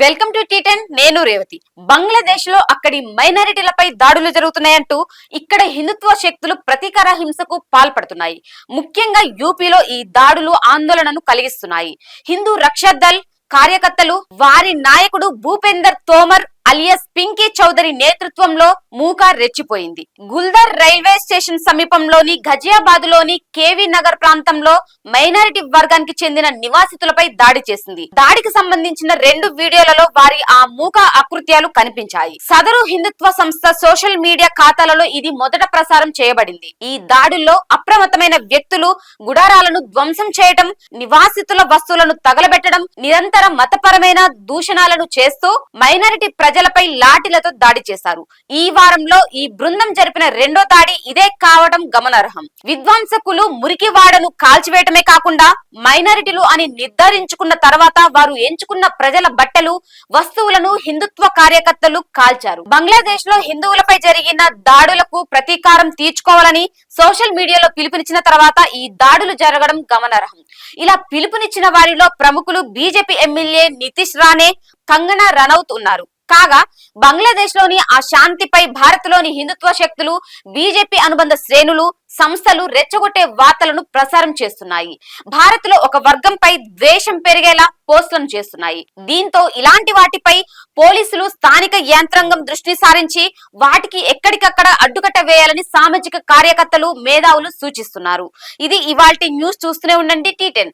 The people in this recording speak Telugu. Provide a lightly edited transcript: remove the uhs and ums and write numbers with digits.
వెల్కమ్ టు టీ10 నేను రేవతి. బంగ్లాదేశ్ లో అక్కడి మైనారిటీలపై దాడులు జరుగుతున్నాయంటూ ఇక్కడ హిందుత్వ శక్తులు ప్రతీకార హింసకు పాల్పడుతున్నాయి. ముఖ్యంగా యూపీలో ఈ దాడులు ఆందోళనను కలిగిస్తున్నాయి. హిందూ రక్షా దళ్ కార్యకర్తలు వారి నాయకుడు భూపేందర్ తోమర్ అలియాస్ పింకీ చౌదరి నేతృత్వంలో మూక రెచ్చిపోయింది. గుల్దర్ రైల్వే స్టేషన్ సమీపంలోని గజియాబాద్ లోని కేవీ నగర్ ప్రాంతంలో మైనారిటీ వర్గానికి చెందిన నివాసితులపై దాడి చేసింది. దాడికి సంబంధించిన 2 వీడియోలలో వారి ఆ మూక అకృత్యాలు కనిపించాయి. సదరు హిందుత్వ సంస్థ సోషల్ మీడియా ఖాతాలలో ఇది మొదట ప్రసారం చేయబడింది. ఈ దాడుల్లో అప్రమత్తమైన వ్యక్తులు గుడారాలను ధ్వంసం చేయడం, నివాసితుల వస్తువులను తగలబెట్టడం, నిరంతర మతపరమైన దూషణాలను చేస్తూ మైనారిటీ ప్రజలపై లాఠీలతో దాడి చేశారు. ఈ వారంలో ఈ బృందం జరిపిన 2వ దాడి ఇదే కావడం గమనార్హం. విధ్వంసకులు మురికివాడను కాల్చివేయటమే కాకుండా మైనారిటీలు అని నిర్ధారించుకున్న తర్వాత వారు ఎంచుకున్న ప్రజల బట్టలు, వస్తువులను హిందుత్వ కార్యకర్తలు కాల్చారు. బంగ్లాదేశ్ లో హిందువులపై జరిగిన దాడులకు ప్రతీకారం తీర్చుకోవాలని సోషల్ మీడియాలో పిలుపునిచ్చిన తర్వాత ఈ దాడులు జరగడం గమనార్హం. ఇలా పిలుపునిచ్చిన వారిలో ప్రముఖులు బీజేపీ ఎమ్మెల్యే నితీష్ రాణే, కంగనా రనౌత్ ఉన్నారు. కాగా బంగ్లాదేశ్ లోని ఆ శాంతిపై భారత్ లోని హిందుత్వ శక్తులు, బీజేపీ అనుబంధ శ్రేణులు, సంస్థలు రెచ్చగొట్టే వార్తలను ప్రసారం చేస్తున్నాయి. భారత్ లో ఒక వర్గంపై ద్వేషం పెరిగేలా పోస్టులను చేస్తున్నాయి. దీంతో ఇలాంటి వాటిపై పోలీసులు, స్థానిక యంత్రాంగం దృష్టి సారించి వాటికి ఎక్కడికక్కడ అడ్డుకట్ట వేయాలని సామాజిక కార్యకర్తలు, మేధావులు సూచిస్తున్నారు. ఇది ఇవాల్టి న్యూస్. చూస్తూనే ఉండండి టీ10.